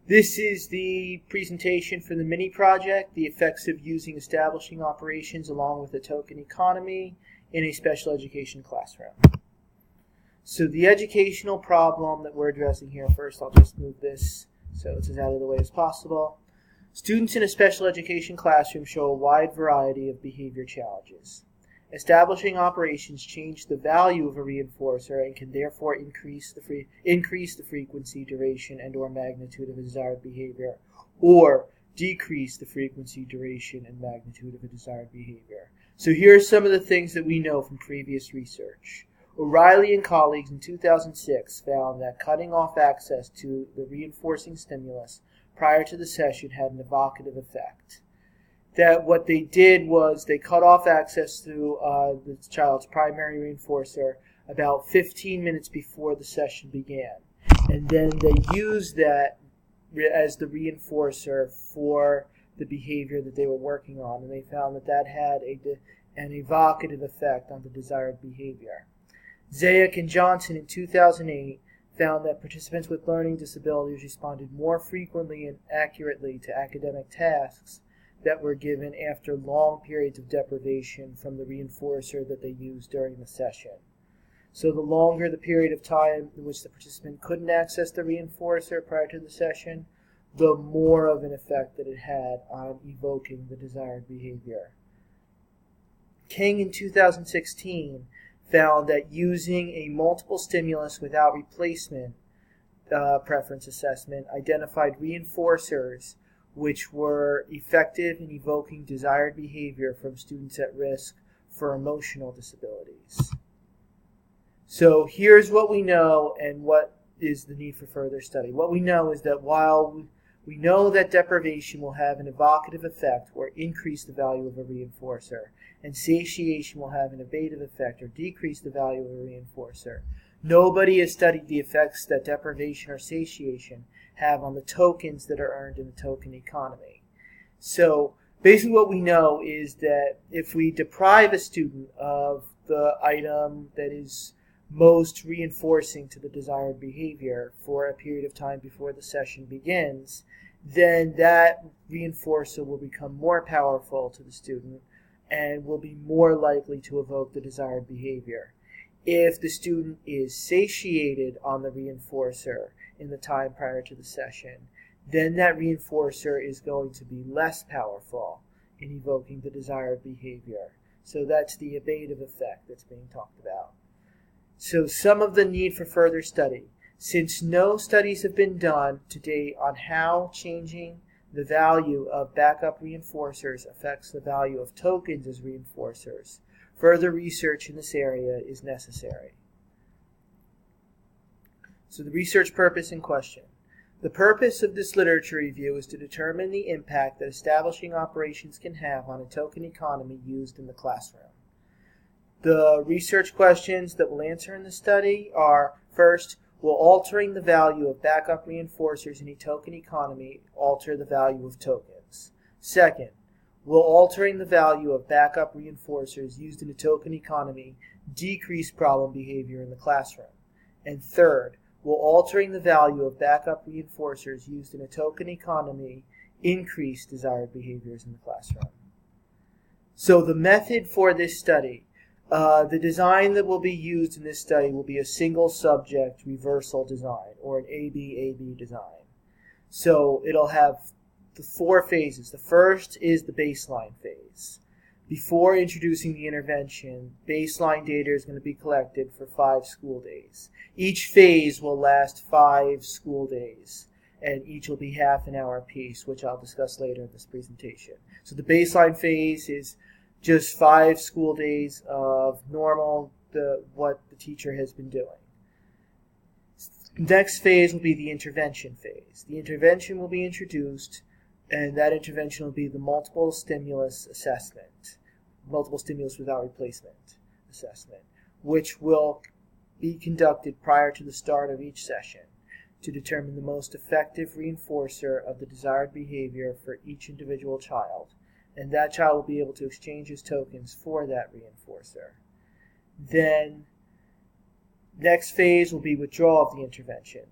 This is the presentation for the mini project, the effects of using establishing operations along with a token economy in a special education classroom. So the educational problem that we're addressing here, first I'll just move this so it's as out of the way as possible. Students in a special education classroom show a wide variety of behavior challenges. Establishing operations change the value of a reinforcer and can therefore increase the frequency, duration, and or magnitude of a desired behavior, or decrease the frequency, duration, and magnitude of a desired behavior. So here are some of the things that we know from previous research. O'Reilly and colleagues in 2006 found that cutting off access to the reinforcing stimulus prior to the session had an evocative effect. That what they did was they cut off access to the child's primary reinforcer about 15 minutes before the session began. And then they used that as the reinforcer for the behavior that they were working on. And they found that that had an evocative effect on the desired behavior. Zayak and Johnson in 2008 found that participants with learning disabilities responded more frequently and accurately to academic tasks that were given after long periods of deprivation from the reinforcer that they used during the session. So the longer the period of time in which the participant couldn't access the reinforcer prior to the session, the more of an effect that it had on evoking the desired behavior. King in 2016 found that using a multiple stimulus without replacement preference assessment identified reinforcers which were effective in evoking desired behavior from students at risk for emotional disabilities. So here's what we know and what is the need for further study. What we know is that while we know that deprivation will have an evocative effect or increase the value of a reinforcer, and satiation will have an abative effect or decrease the value of a reinforcer, nobody has studied the effects that deprivation or satiation have on the tokens that are earned in the token economy. So basically what we know is that if we deprive a student of the item that is most reinforcing to the desired behavior for a period of time before the session begins, then that reinforcer will become more powerful to the student and will be more likely to evoke the desired behavior. If the student is satiated on the reinforcer in the time prior to the session, then that reinforcer is going to be less powerful in evoking the desired behavior. So that's the abative effect that's being talked about. So some of the need for further study. Since no studies have been done to date on how changing the value of backup reinforcers affects the value of tokens as reinforcers, further research in this area is necessary. So the research purpose in question. The purpose of this literature review is to determine the impact that establishing operations can have on a token economy used in the classroom. The research questions that we'll answer in the study are, first, will altering the value of backup reinforcers in a token economy alter the value of tokens? Second, will altering the value of backup reinforcers used in a token economy decrease problem behavior in the classroom? And third, will altering the value of backup reinforcers used in a token economy increase desired behaviors in the classroom? So the method for this study, the design that will be used in this study will be a single subject reversal design, or an AB-AB design. So it'll have the 4 phases. The first is the baseline phase. Before introducing the intervention, baseline data is going to be collected for 5 school days. Each phase will last 5 school days, and each will be half an hour apiece, which I'll discuss later in this presentation. So the baseline phase is just 5 school days of normal, what the teacher has been doing. Next phase will be the intervention phase. The intervention will be introduced, and that intervention will be the multiple stimulus assessment, multiple stimulus without replacement assessment, which will be conducted prior to the start of each session to determine the most effective reinforcer of the desired behavior for each individual child, and that child will be able to exchange his tokens for that reinforcer. Then, next phase will be withdrawal of the intervention.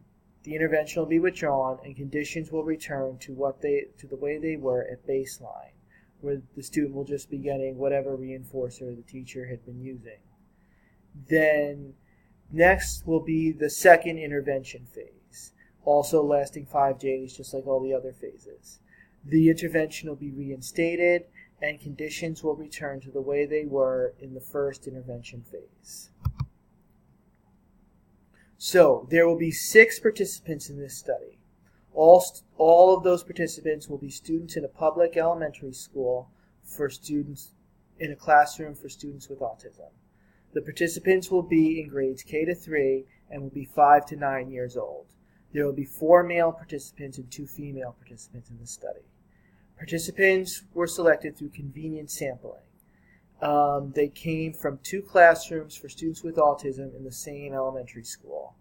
the intervention will be withdrawn, and conditions will return to the way they were at baseline, where the student will just be getting whatever reinforcer the teacher had been using. Then next will be the second intervention phase, also lasting 5 days, just like all the other phases. The intervention will be reinstated, and conditions will return to the way they were in the first intervention phase. So there will be 6 participants in this study. All of those participants will be students in a public elementary school for students in a classroom for students with autism. The participants will be in grades K to 3 and will be 5 to 9 years old. There will be 4 male participants and 2 female participants in the study. Participants were selected through convenient sampling. They came from 2 classrooms for students with autism in the same elementary school,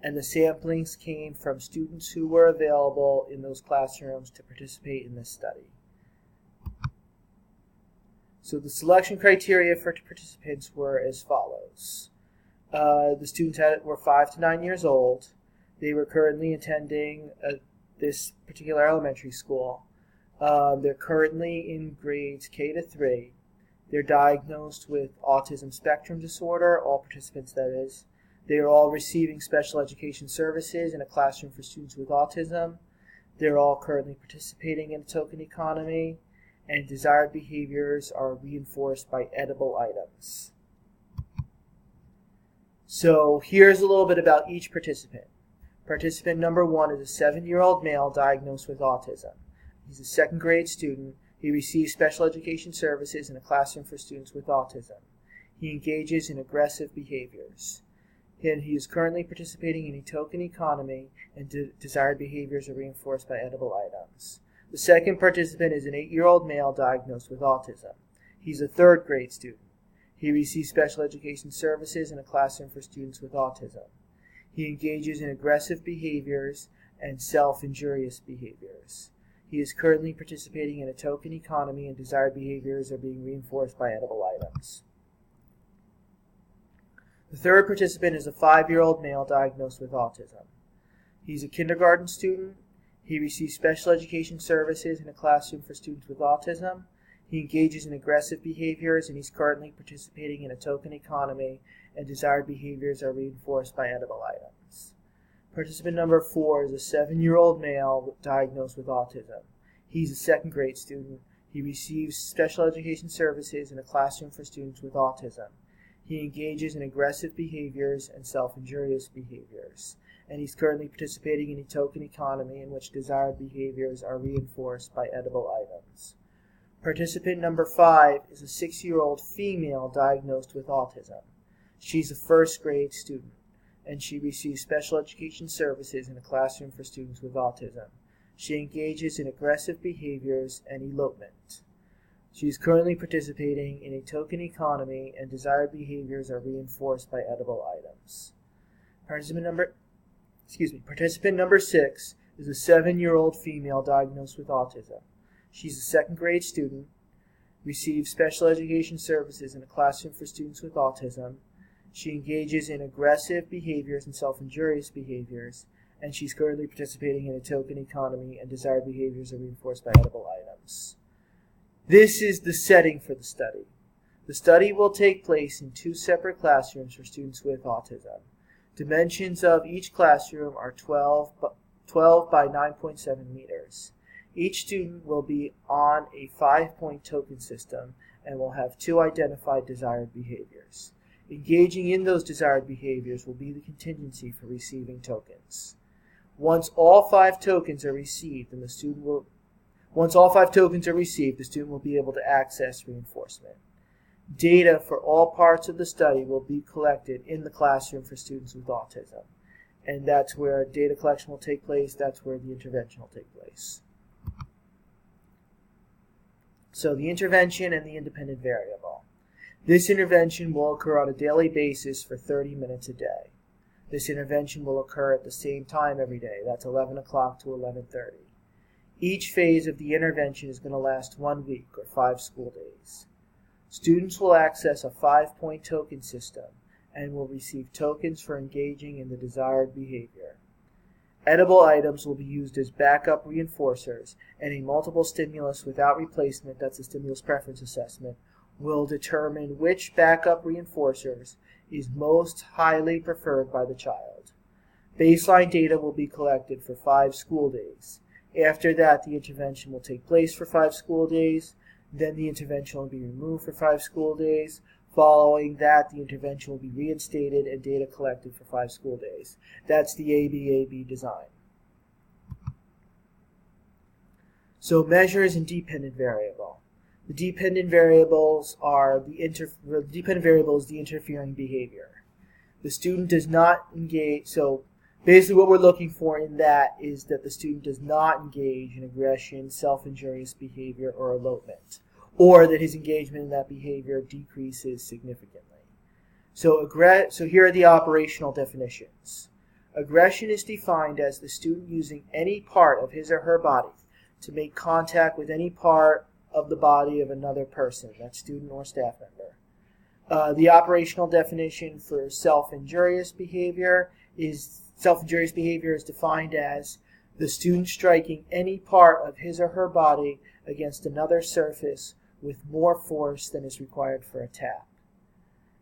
and the samplings came from students who were available in those classrooms to participate in this study. So the selection criteria for participants were as follows. The students were 5 to 9 years old. They were currently attending this particular elementary school. They're currently in grades K to 3. They're diagnosed with autism spectrum disorder, all participants that is. They are all receiving special education services in a classroom for students with autism. They're all currently participating in a token economy, and desired behaviors are reinforced by edible items. So here's a little bit about each participant. Participant number 1 is a 7-year-old male diagnosed with autism. He's a 2nd grade student. He receives special education services in a classroom for students with autism. He engages in aggressive behaviors. And he is currently participating in a token economy, and desired behaviors are reinforced by edible items. The second participant is an 8-year-old male diagnosed with autism. He's a 3rd grade student. He receives special education services in a classroom for students with autism. He engages in aggressive behaviors and self-injurious behaviors. He is currently participating in a token economy, and desired behaviors are being reinforced by edible items. The 3rd participant is a 5-year-old male diagnosed with autism. He's a kindergarten student. He receives special education services in a classroom for students with autism. He engages in aggressive behaviors, and he's currently participating in a token economy, and desired behaviors are reinforced by edible items. Participant number 4 is a 7-year-old male diagnosed with autism. He's a 2nd grade student. He receives special education services in a classroom for students with autism. He engages in aggressive behaviors and self-injurious behaviors, and he's currently participating in a token economy in which desired behaviors are reinforced by edible items. Participant number 5 is a 6-year-old female diagnosed with autism. She's a 1st grade student, and she receives special education services in a classroom for students with autism. She engages in aggressive behaviors and elopement. She is currently participating in a token economy, and desired behaviors are reinforced by edible items. Participant number 6 is a 7-year-old female diagnosed with autism. She's a 2nd grade student, receives special education services in a classroom for students with autism. She engages in aggressive behaviors and self-injurious behaviors, and she's currently participating in a token economy, and desired behaviors are reinforced by edible items. This is the setting for the study. The study will take place in 2 separate classrooms for students with autism. Dimensions of each classroom are 12 by 9.7 meters. Each student will be on a 5-point token system and will have 2 identified desired behaviors. Engaging in those desired behaviors will be the contingency for receiving tokens. Once all 5 tokens are received, the student will be able to access reinforcement. Data for all parts of the study will be collected in the classroom for students with autism. And that's where data collection will take place. That's where the intervention will take place. So the intervention and the independent variable. This intervention will occur on a daily basis for 30 minutes a day. This intervention will occur at the same time every day. That's 11 o'clock to 11:30. Each phase of the intervention is going to last 1 week or 5 school days. Students will access a 5-point token system and will receive tokens for engaging in the desired behavior. Edible items will be used as backup reinforcers, and a multiple stimulus without replacement, that's a stimulus preference assessment, will determine which backup reinforcers is most highly preferred by the child. Baseline data will be collected for 5 school days. After that, the intervention will take place for 5 school days. Then the intervention will be removed for 5 school days. Following that, the intervention will be reinstated and data collected for 5 school days. That's the ABAB design. So measures and dependent variable. The dependent variables are the interfering behavior. The student does not engage. So basically, what we're looking for in that is that the student does not engage in aggression, self-injurious behavior, or elopement, or that his engagement in that behavior decreases significantly. So here are the operational definitions. Aggression is defined as the student using any part of his or her body to make contact with any part of the body of another person, that's student or staff member. The operational definition for self-injurious behavior is defined as the student striking any part of his or her body against another surface with more force than is required for a tap.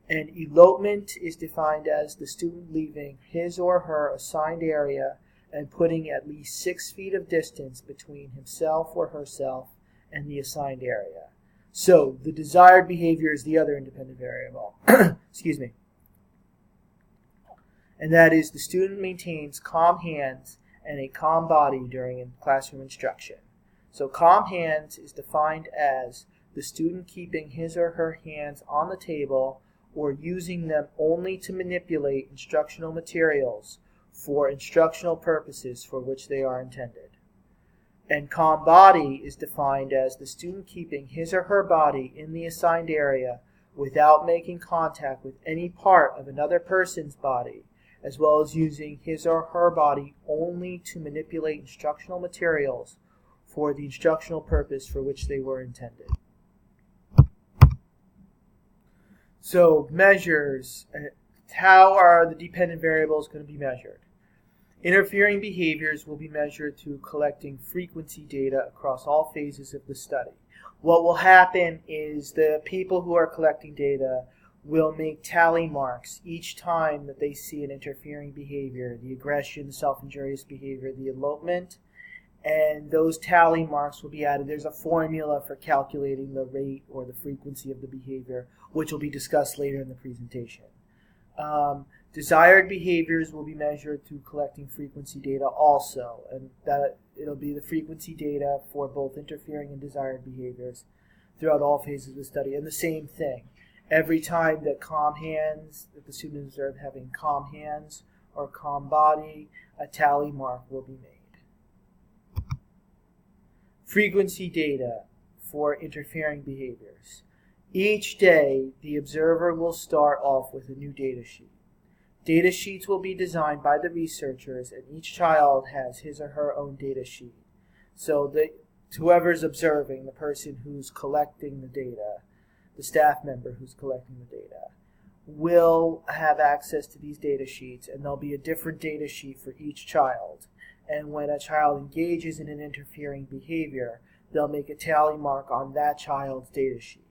And elopement is defined as the student leaving his or her assigned area and putting at least 6 feet of distance between himself or herself and the assigned area. So the desired behavior is the other independent variable. Excuse me. And that is the student maintains calm hands and a calm body during classroom instruction. So calm hands is defined as the student keeping his or her hands on the table or using them only to manipulate instructional materials for instructional purposes for which they are intended. And calm body is defined as the student keeping his or her body in the assigned area without making contact with any part of another person's body, as well as using his or her body only to manipulate instructional materials for the instructional purpose for which they were intended. So measures, how are the dependent variables going to be measured? Interfering behaviors will be measured through collecting frequency data across all phases of the study. What will happen is the people who are collecting data will make tally marks each time that they see an interfering behavior, the aggression, the self-injurious behavior, the elopement, and those tally marks will be added. There's a formula for calculating the rate or the frequency of the behavior, which will be discussed later in the presentation. Desired behaviors will be measured through collecting frequency data also, and that it'll be the frequency data for both interfering and desired behaviors throughout all phases of the study. And the same thing, every time that the student observed having calm hands or calm body, a tally mark will be made. Frequency data for interfering behaviors. Each day, the observer will start off with a new data sheet. Data sheets will be designed by the researchers, and each child has his or her own data sheet. So whoever's observing, the person who's collecting the data, the staff member who's collecting the data, will have access to these data sheets, and there'll be a different data sheet for each child. And when a child engages in an interfering behavior, they'll make a tally mark on that child's data sheet.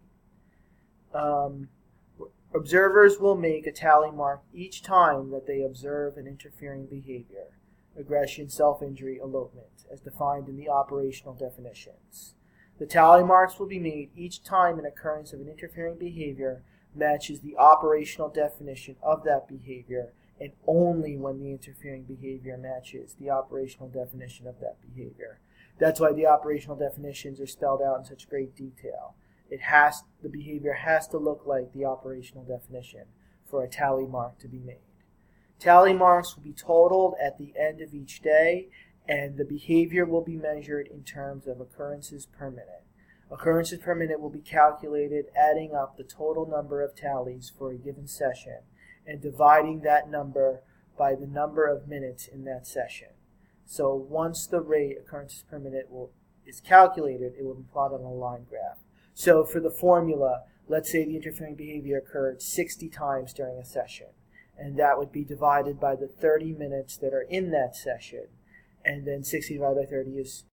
Observers will make a tally mark each time that they observe an interfering behavior, aggression, self-injury, elopement, as defined in the operational definitions. The tally marks will be made each time an occurrence of an interfering behavior matches the operational definition of that behavior, and only when the interfering behavior matches the operational definition of that behavior. That's why the operational definitions are spelled out in such great detail. The behavior has to look like the operational definition for a tally mark to be made. Tally marks will be totaled at the end of each day, and the behavior will be measured in terms of occurrences per minute. Occurrences per minute will be calculated adding up the total number of tallies for a given session and dividing that number by the number of minutes in that session. So once the rate, occurrences per minute, is calculated, it will be plotted on a line graph. So for the formula, let's say the interfering behavior occurred 60 times during a session, and that would be divided by the 30 minutes that are in that session, and then 60 divided by 30 is